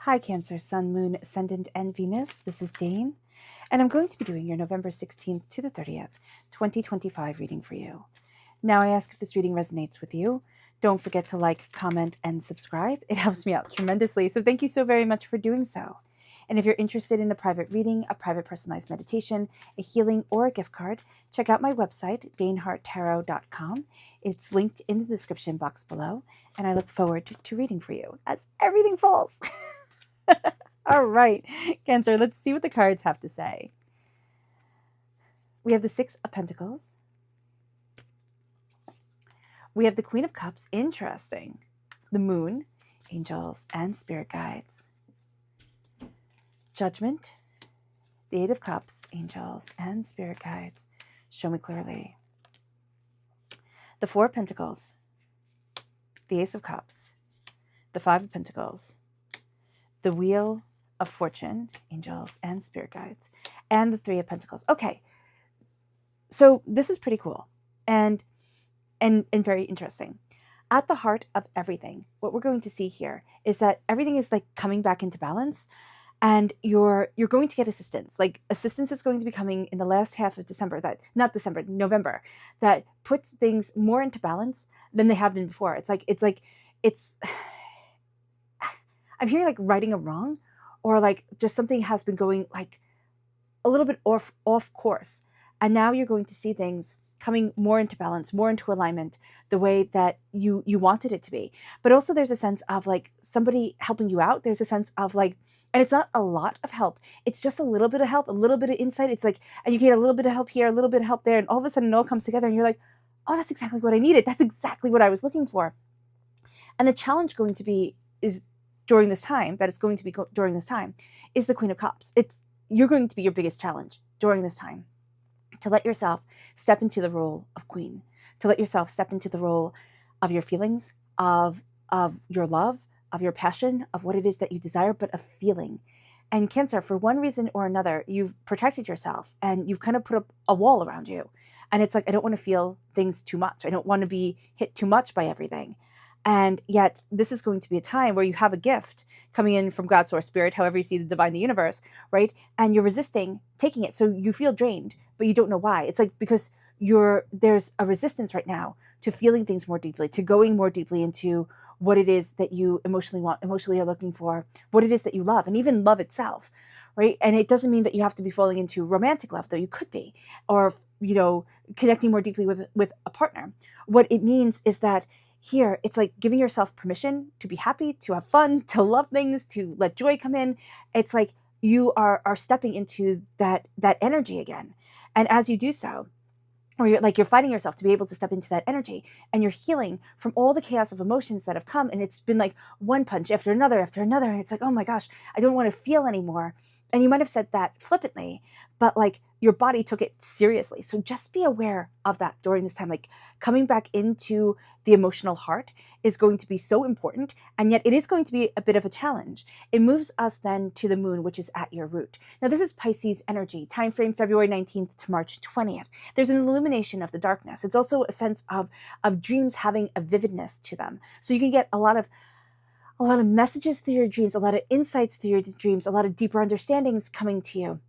Hi Cancer, Sun, Moon, Ascendant, and Venus. This is Dane, and I'm going to be doing your November 16th to the 30th, 2025 reading for you. Now I ask if this reading resonates with you. Don't forget to like, comment, and subscribe. It helps me out tremendously, so thank you so very much for doing so. And if you're interested in a private reading, a private personalized meditation, a healing, or a gift card, check out my website, daneharttarot.com. It's linked in the description box below, and I look forward to reading for you as everything falls. All right, Cancer, let's see what the cards have to say. We have the Six of Pentacles. We have the Queen of Cups, interesting. The Moon, angels, and spirit guides. Judgment, the Eight of Cups, angels, and spirit guides. Show me clearly. The Four of Pentacles, the Ace of Cups, the Five of Pentacles, the Wheel of Fortune, angels, and spirit guides, and the Three of Pentacles. Okay, so this is pretty cool and very interesting. At the heart of everything, what we're going to see here is that everything is like coming back into balance, and you're going to get assistance. Like assistance is going to be coming in the last half of November, that puts things more into balance than they have been before. It's I'm hearing like righting a wrong, or like just something has been going like a little bit off course. And now you're going to see things coming more into balance, more into alignment, the way that you wanted it to be. But also there's a sense of like somebody helping you out. There's a sense of like, and it's not a lot of help. It's just a little bit of help, a little bit of insight. It's like, and you get a little bit of help here, a little bit of help there. And all of a sudden it all comes together and you're like, oh, that's exactly what I needed. That's exactly what I was looking for. And the challenge going to be is during this time, during this time, is the Queen of Cups. You're going to be your biggest challenge during this time, to let yourself step into the role of queen, to let yourself step into the role of your feelings, of your love, of your passion, of what it is that you desire, but of feeling. And Cancer, for one reason or another, you've protected yourself and you've kind of put up a wall around you. And it's like, I don't want to feel things too much. I don't want to be hit too much by everything. And yet this is going to be a time where you have a gift coming in from God, Source, Spirit, however you see the divine, the universe, right? And you're resisting taking it. So you feel drained, but you don't know why. It's like because there's a resistance right now to feeling things more deeply, to going more deeply into what it is that you emotionally want, emotionally are looking for, what it is that you love, and even love itself, right? And it doesn't mean that you have to be falling into romantic love, though you could be, or, connecting more deeply with a partner. What it means is that here, it's like giving yourself permission to be happy, to have fun, to love things, to let joy come in. It's like you are stepping into that energy again. And as you do so, or you're fighting yourself to be able to step into that energy, and you're healing from all the chaos of emotions that have come, and it's been like one punch after another, and it's like, oh my gosh, I don't want to feel anymore. And you might have said that flippantly, but like your body took it seriously. So just be aware of that during this time. Like coming back into the emotional heart is going to be so important, and yet it is going to be a bit of a challenge. It moves us then to the moon, which is at your root. Now this is Pisces energy, time frame February 19th to March 20th. There's an illumination of the darkness. It's also a sense of dreams having a vividness to them. So you can get a lot of messages through your dreams, a lot of insights through your dreams, a lot of deeper understandings coming to you.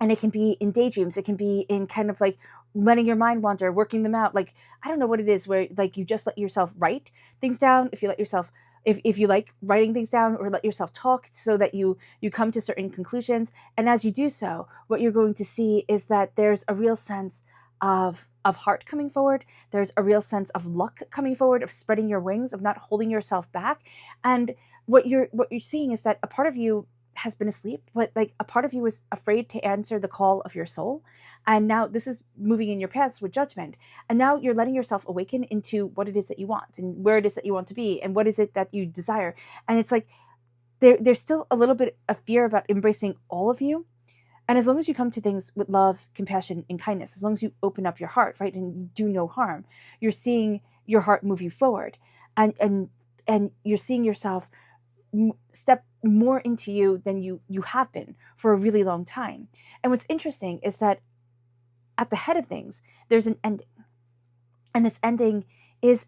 And it can be in daydreams. It can be in kind of like letting your mind wander, working them out. Like, I don't know what it is, where like you just let yourself write things down. If you let yourself, if you like writing things down, or let yourself talk so that you come to certain conclusions. And as you do so, what you're going to see is that there's a real sense of heart coming forward. There's a real sense of luck coming forward, of spreading your wings, of not holding yourself back. And what you're seeing is that a part of you has been asleep, but like a part of you is afraid to answer the call of your soul. And now this is moving in your paths with judgment. And now you're letting yourself awaken into what it is that you want, and where it is that you want to be, and what is it that you desire. And it's like there's still a little bit of fear about embracing all of you. And as long as you come to things with love, compassion, and kindness, as long as you open up your heart, right, and do no harm, you're seeing your heart move you forward, and you're seeing yourself step more into you than you have been for a really long time. And what's interesting is that at the head of things, there's an ending, and this ending is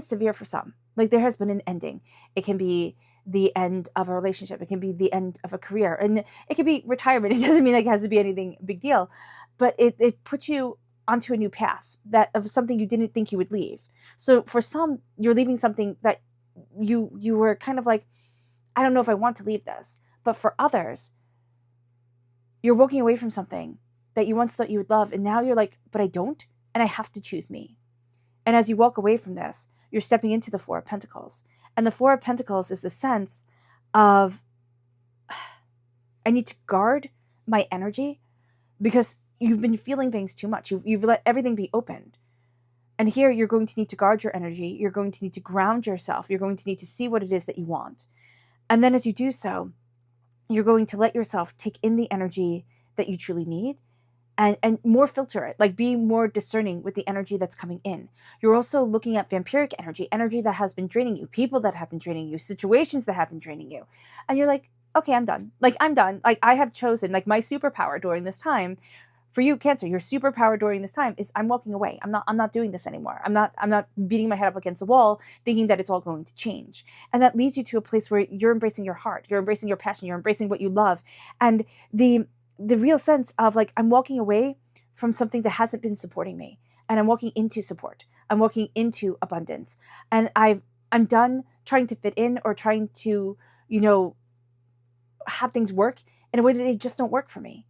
severe for some. Like there has been an ending. It can be the end of a relationship. It can be the end of a career, and it can be retirement. It doesn't mean like it has to be anything big deal, but it puts you onto a new path that of something you didn't think you would leave. So for some, you're leaving something that you were kind of like, I don't know if I want to leave this. But for others, you're walking away from something that you once thought you would love, and now you're like, but I don't, and I have to choose me. And as you walk away from this, you're stepping into the Four of Pentacles. And the Four of Pentacles is the sense of, I need to guard my energy because you've been feeling things too much. You've let everything be opened. And here you're going to need to guard your energy. You're going to need to ground yourself. You're going to need to see what it is that you want. And then as you do so, you're going to let yourself take in the energy that you truly need and more filter it, like be more discerning with the energy that's coming in. You're also looking at vampiric energy that has been draining you, people that have been draining you, situations that have been draining you. And you're like, okay, I'm done. Like, I'm done. Like, I have chosen, like, my superpower during this time. For you, Cancer, your superpower during this time is I'm walking away. I'm not doing this anymore. I'm not beating my head up against a wall thinking that it's all going to change. And that leads you to a place where you're embracing your heart, you're embracing your passion, you're embracing what you love. And the real sense of like, I'm walking away from something that hasn't been supporting me, and I'm walking into support. I'm walking into abundance. And I'm done trying to fit in or trying to, have things work in a way that they just don't work for me.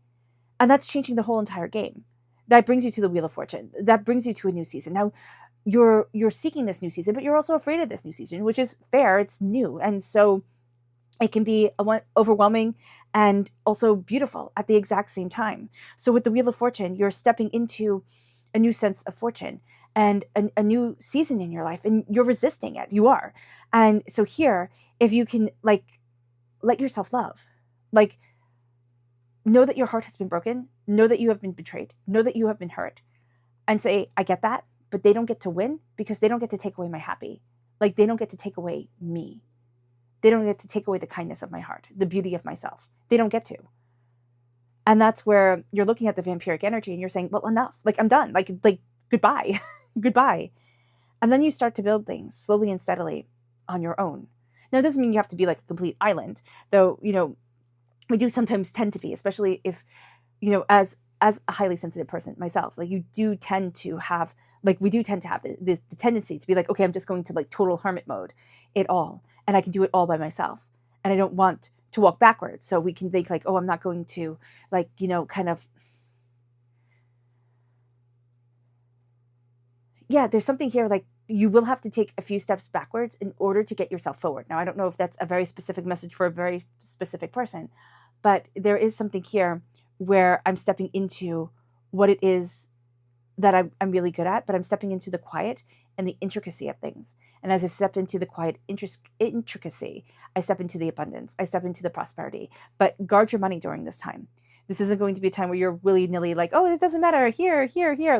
And that's changing the whole entire game. That brings you to the Wheel of Fortune. That brings you to a new season. Now, you're seeking this new season, but you're also afraid of this new season, which is fair. It's new. And so it can be overwhelming and also beautiful at the exact same time. So with the Wheel of Fortune, you're stepping into a new sense of fortune and a new season in your life, and you're resisting it. You are. And so here, if you can like let yourself love, like know that your heart has been broken, know that you have been betrayed, know that you have been hurt, and say, I get that, but they don't get to win because they don't get to take away my happy. Like, they don't get to take away me. They don't get to take away the kindness of my heart, the beauty of myself. They don't get to. And that's where you're looking at the vampiric energy and you're saying, well, enough. Like, I'm done. Like goodbye. Goodbye. And then you start to build things slowly and steadily on your own. Now, it doesn't mean you have to be like a complete island, though, we do sometimes tend to be, especially if, as a highly sensitive person myself, like we do tend to have the tendency to be like, okay, I'm just going to like total hermit mode it all. And I can do it all by myself. And I don't want to walk backwards. So we can think like, oh, I'm not going to like, kind of, yeah, there's something here like you will have to take a few steps backwards in order to get yourself forward. Now, I don't know if that's a very specific message for a very specific person, but there is something here where I'm stepping into what it is that I'm really good at, but I'm stepping into the quiet and the intricacy of things. And as I step into the quiet intricacy, I step into the abundance, I step into the prosperity. But guard your money during this time. This isn't going to be a time where you're willy-nilly like, oh, it doesn't matter, here,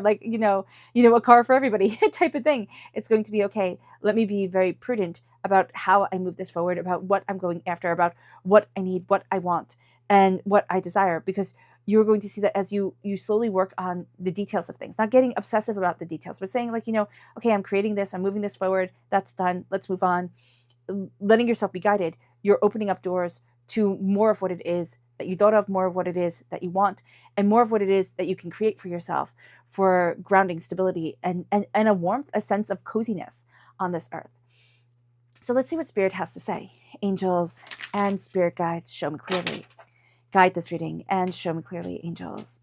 like, a car for everybody type of thing. It's going to be, okay, let me be very prudent about how I move this forward, about what I'm going after, about what I need, what I want, and what I desire, because you're going to see that as you slowly work on the details of things, not getting obsessive about the details, but saying like, okay, I'm creating this, I'm moving this forward, that's done, let's move on. Letting yourself be guided, you're opening up doors to more of what it is that you thought of, more of what it is that you want, and more of what it is that you can create for yourself for grounding, stability, and a warmth, a sense of coziness on this earth. So let's see what Spirit has to say. Angels and Spirit guides, show me clearly. Guide this reading and show me clearly, angels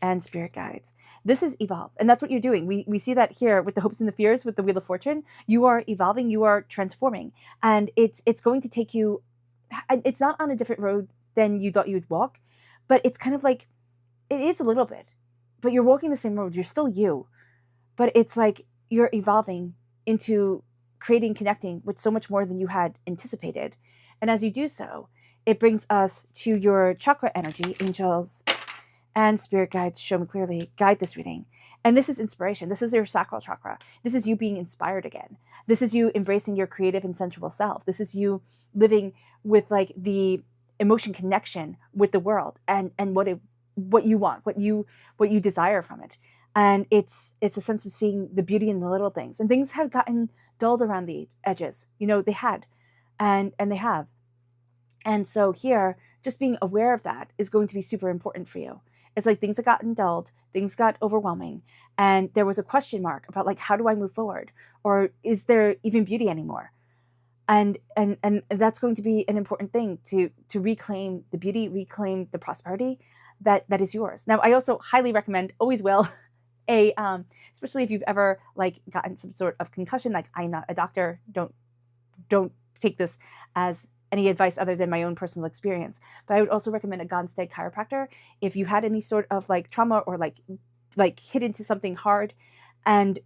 and spirit guides. This is evolve. And that's what you're doing. We see that here with the hopes and the fears, with the Wheel of Fortune. You are evolving, you are transforming. And it's going to take you, it's not on a different road than you thought you would walk, but it's kind of like, it is a little bit, but you're walking the same road. You're still you, but it's like you're evolving into creating, connecting with so much more than you had anticipated. And as you do so, it brings us to your chakra energy, angels and spirit guides, show me clearly, guide this reading. And this is inspiration. This is your sacral chakra. This is you being inspired again. This is you embracing your creative and sensual self. This is you living with like the emotion connection with the world and what you want, what you desire from it. And it's a sense of seeing the beauty in the little things. And things have gotten dulled around the edges. They had, and they have. And so here, just being aware of that is going to be super important for you. It's like things that got dulled, things got overwhelming, and there was a question mark about like, how do I move forward? Or is there even beauty anymore? And that's going to be an important thing to reclaim the beauty, reclaim the prosperity that is yours. Now, I also highly recommend, always will, a especially if you've ever like gotten some sort of concussion. Like, I'm not a doctor, don't take this as any advice other than my own personal experience. But I would also recommend a Gonstead chiropractor if you had any sort of like trauma or like hit into something hard, and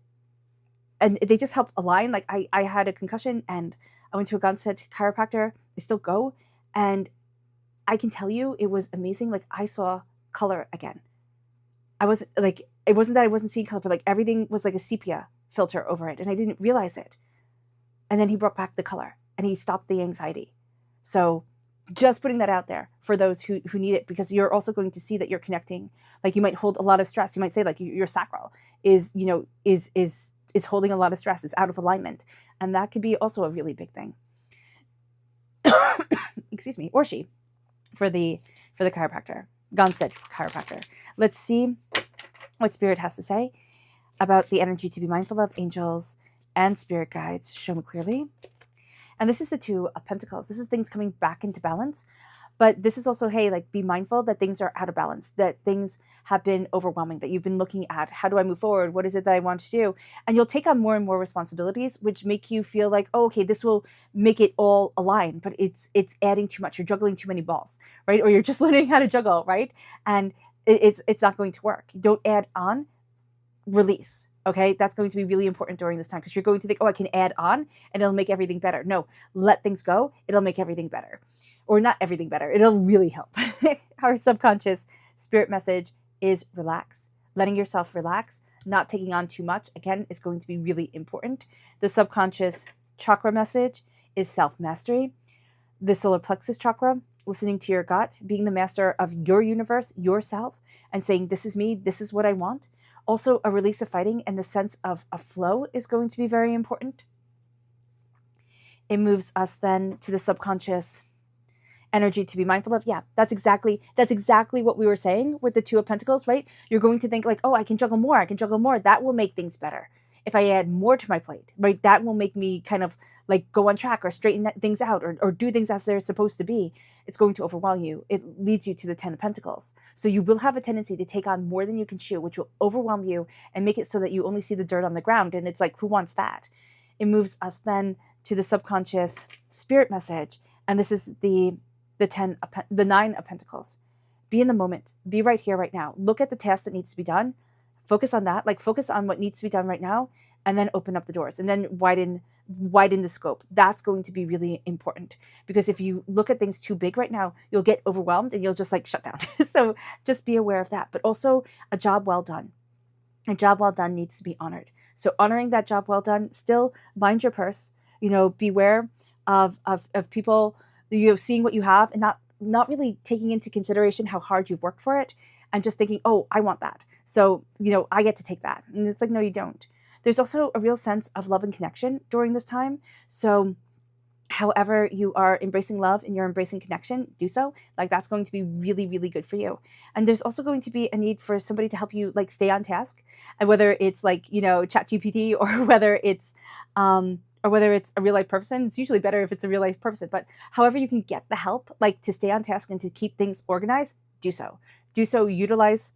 they just help align. Like I had a concussion and I went to a Gonstead chiropractor. I still go, and I can tell you it was amazing. Like, I saw color again. I wasn't like, it wasn't that I wasn't seeing color, but like everything was like a sepia filter over it, and I didn't realize it. And then he brought back the color and he stopped the anxiety. So just putting that out there for those who need it, because you're also going to see that you're connecting. Like, you might hold a lot of stress. You might say like your sacral is, you know, is holding a lot of stress, is out of alignment. And that could be also a really big thing. Excuse me, or she, for the chiropractor, Gonstead chiropractor. Let's see what Spirit has to say about the energy to be mindful of. Angels and spirit guides, show me clearly. And this is the Two of Pentacles. This is things coming back into balance. But this is also, hey, like, be mindful that things are out of balance, that things have been overwhelming, that you've been looking at, how do I move forward? What is it that I want to do? And you'll take on more and more responsibilities, which make you feel like, oh, okay, this will make it all align, but it's adding too much. You're juggling too many balls, right? Or you're just learning how to juggle, right? And it's not going to work. Don't add on, release. Okay, that's going to be really important during this time, because you're going to think, oh, I can add on and it'll make everything better. No, let things go. It'll make everything better. Or not everything better. It'll really help. Our subconscious spirit message is relax. Letting yourself relax, not taking on too much, again, is going to be really important. The subconscious chakra message is self-mastery. The solar plexus chakra, listening to your gut, being the master of your universe, yourself, and saying, this is me, this is what I want. Also, a release of fighting and the sense of a flow is going to be very important. It moves us then to the subconscious energy to be mindful of. Yeah, that's exactly what we were saying with the Two of Pentacles, right? You're going to think like, oh, I can juggle more. That will make things better. If I add more to my plate, right, that will make me kind of like go on track or straighten things out, or do things as they're supposed to be. It's going to overwhelm you. It leads you to the Ten of Pentacles. So you will have a tendency to take on more than you can chew, which will overwhelm you and make it so that you only see the dirt on the ground. And it's like, who wants that? It moves us then to the subconscious spirit message. And this is the Nine of Pentacles. Be in the moment. Be right here, right now. Look at the task that needs to be done. Focus on that. Like, focus on what needs to be done right now, and then open up the doors, and then widen the scope. That's going to be really important, because if you look at things too big right now, you'll get overwhelmed and you'll just like shut down. So just be aware of that. But also, a job well done. A job well done needs to be honored. So honoring that job well done, still mind your purse. You know, beware of people, you know, seeing what you have and not really taking into consideration how hard you've worked for it, and just thinking, oh, I want that, so, you know, I get to take that. And it's like, no, you don't. There's also a real sense of love and connection during this time. So however you are embracing love and you're embracing connection, do so. Like, that's going to be really, really good for you. And there's also going to be a need for somebody to help you like stay on task, and whether it's like, you know, ChatGPT, or whether it's a real life person. It's usually better if it's a real life person, but however you can get the help, like to stay on task and to keep things organized, do so. Utilize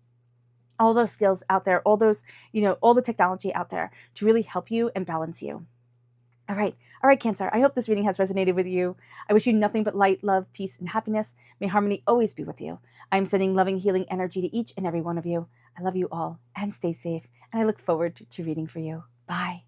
all those skills out there, all those, you know, all the technology out there to really help you and balance you. All right, Cancer. I hope this reading has resonated with you. I wish you nothing but light, love, peace, and happiness. May harmony always be with you. I am sending loving, healing energy to each and every one of you. I love you all, and stay safe. And I look forward to reading for you. Bye.